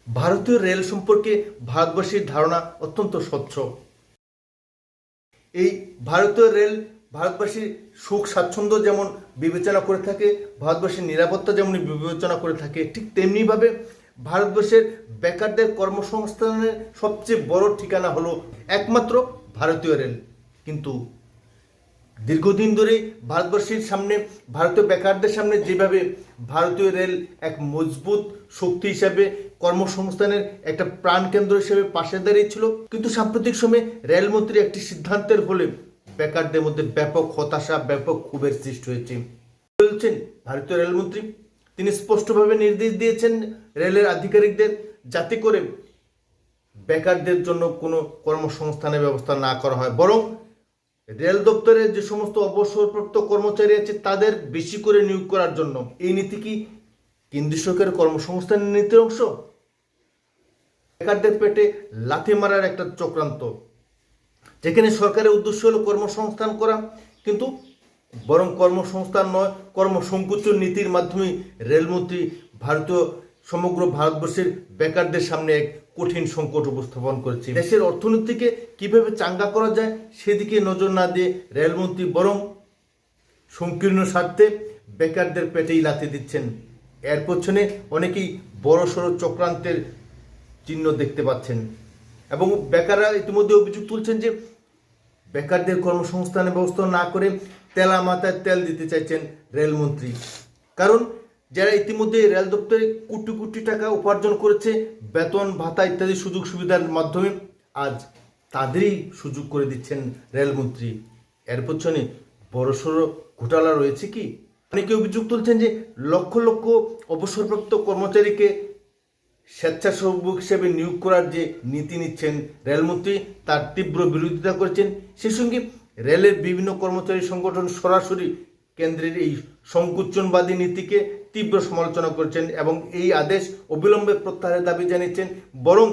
ভারতীয় রেল সম্পর্কে ভারতবাসীর ধারণা অত্যন্ত স্বচ্ছ। এই ভারতীয় রেল ভারতবাসীর সুখ স্বাচ্ছন্দ্য যেমন বিবেচনা করে থাকে, ভারতবাসীর নিরাপত্তা যেমন বিবেচনা করে থাকে, ঠিক তেমনিভাবে ভারতবর্ষের বেকারদের কর্মসংস্থানের সবচেয়ে বড় ঠিকানা হলো একমাত্র ভারতীয় রেল। কিন্তু দীর্ঘদিন ধরে ভারতবর্ষের সামনে, ভারতীয় বেকারদের সামনে যেভাবে ভারতীয় রেল এক মজবুত শক্তি হিসাবে, কর্মসংস্থানের একটা প্রাণকেন্দ্র হিসেবে পাশে দাঁড়িয়েছিল, কিন্তু সাম্প্রতিক সময়ে রেলমন্ত্রী একটি সিদ্ধান্তের ফলে বেকারদের মধ্যে ব্যাপক হতাশা, ব্যাপক ক্ষোভের সৃষ্টি হয়েছে। বলছেন ভারতীয় রেলমন্ত্রী, তিনি স্পষ্টভাবে নির্দেশ দিয়েছেন রেলের আধিকারিকদের যাতে করে বেকারদের জন্য কোনো কর্মসংস্থানের ব্যবস্থা না করা হয়, বরং রেল দপ্তরে যে সমস্ত অবসরপ্রাপ্ত কর্মচারী আছে তাদের বেশি করে নিয়োগ করার জন্য। এই নীতি কি কেন্দ্রীয় সরকারের কর্মসংস্থানের নীতির অংশ? বেকারদের পেটে লাথি মারার একটা চক্রান্ত, যেখানে সরকারের উদ্দেশ্য হলো কর্মসংস্থান করা, কিন্তু বরং কর্মসংস্থান নয়, কর্মসংকোচন নীতির মাধ্যমে রেলমন্ত্রী সমগ্র ভারতবর্ষের বেকারদের সামনে এক কঠিন সংকট উপস্থাপন করেছে। দেশের অর্থনীতিকে কিভাবে চাঙ্গা করা যায় সেদিকে নজর না দিয়ে রেলমন্ত্রী বরং সংকীর্ণ স্বার্থে বেকারদের পেটেই লাথি দিচ্ছেন। এর পেছনে অনেকেই বড়সড় চক্রান্তের চিহ্ন দেখতে পাচ্ছেন এবং বেকাররা ইতিমধ্যে অভিযোগ তুলছেন যে বেকারদের কর্মসংস্থানের ব্যবস্থা না করে তেলা মাথায় তেল দিতে চাইছেন রেলমন্ত্রী। কারণ যারা ইতিমধ্যে রেল দপ্তরে কোটি কোটি টাকা উপার্জন করেছে বেতন ভাতা ইত্যাদি সুযোগ সুবিধার মাধ্যমে, আজ তাদেরই সুযোগ করে দিচ্ছেন রেলমন্ত্রী। এর পেছনে বড়সড় ঘোটালা রয়েছে কি? অনেকে অভিযোগ তুলছেন যে লক্ষ লক্ষ অবসরপ্রাপ্ত কর্মচারীকে স্বেচ্ছাসেবক হিসেবে নিয়োগ করার যে নীতি নিচ্ছেন রেলমন্ত্রী, তার তীব্র বিরোধিতা করেছেন। সেই সঙ্গে রেলের বিভিন্ন কর্মচারী সংগঠন সরাসরি কেন্দ্রের এই সংকোচনবাদী নীতিকে তীব্র সমালোচনা করেছেন এবং এই আদেশ অবিলম্বে প্রত্যাহারের দাবি জানিয়েছেন। বরং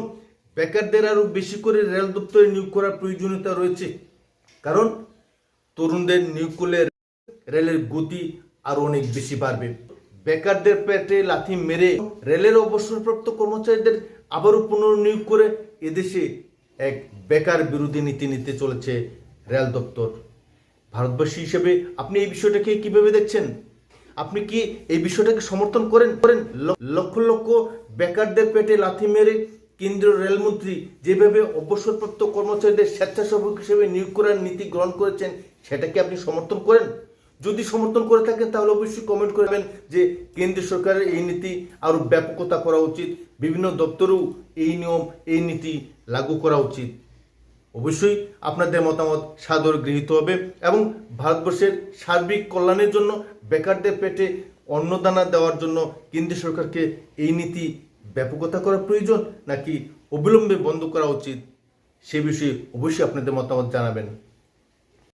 বেকারদের আরও বেশি করে রেল দপ্তরে নিয়োগ করার প্রয়োজনীয়তা রয়েছে, কারণ তরুণদের নিয়োগ করলে রেলের গতি আরও অনেক বেশি বাড়বে। বেকারদের পেটে লাথি মেরে রেলের অবসরপ্রাপ্ত কর্মচারীদের আবারও পুনর্নিয়োগ করে এদেশে এক বেকার বিরোধী নীতি নিতে চলেছে রেল দপ্তর। ভারতবাসী হিসেবে আপনি এই বিষয়টাকে কিভাবে দেখছেন? আপনি কি এই বিষয়টাকে সমর্থন করেন? লক্ষ লক্ষ বেকারদের পেটে লাথি মেরে কেন্দ্রীয় রেলমন্ত্রী যেভাবে অবসরপ্রাপ্ত কর্মচারীদের স্বেচ্ছাসেবক হিসেবে নিয়োগ করার নীতি গ্রহণ করেছেন, সেটাকে আপনি সমর্থন করেন? যদি সমর্থন করে থাকেন তাহলে অবশ্যই কমেন্ট করবেন যে কেন্দ্রীয় সরকারের এই নীতি আরও ব্যাপকতা করা উচিত, বিভিন্ন দপ্তরেও এই নিয়ম, এই নীতি লাগু করা উচিত। অবশ্যই আপনাদের মতামত সাদরে গৃহীত হবে এবং ভারতবর্ষের সার্বিক কল্যাণের জন্য, বেকারদের পেটে অন্নদানা দেওয়ার জন্য কেন্দ্রীয় সরকারকে এই নীতি ব্যাপকতা করা প্রয়োজন নাকি অবিলম্বে বন্ধ করা উচিত, সে বিষয়ে অবশ্যই আপনাদের মতামত জানাবেন।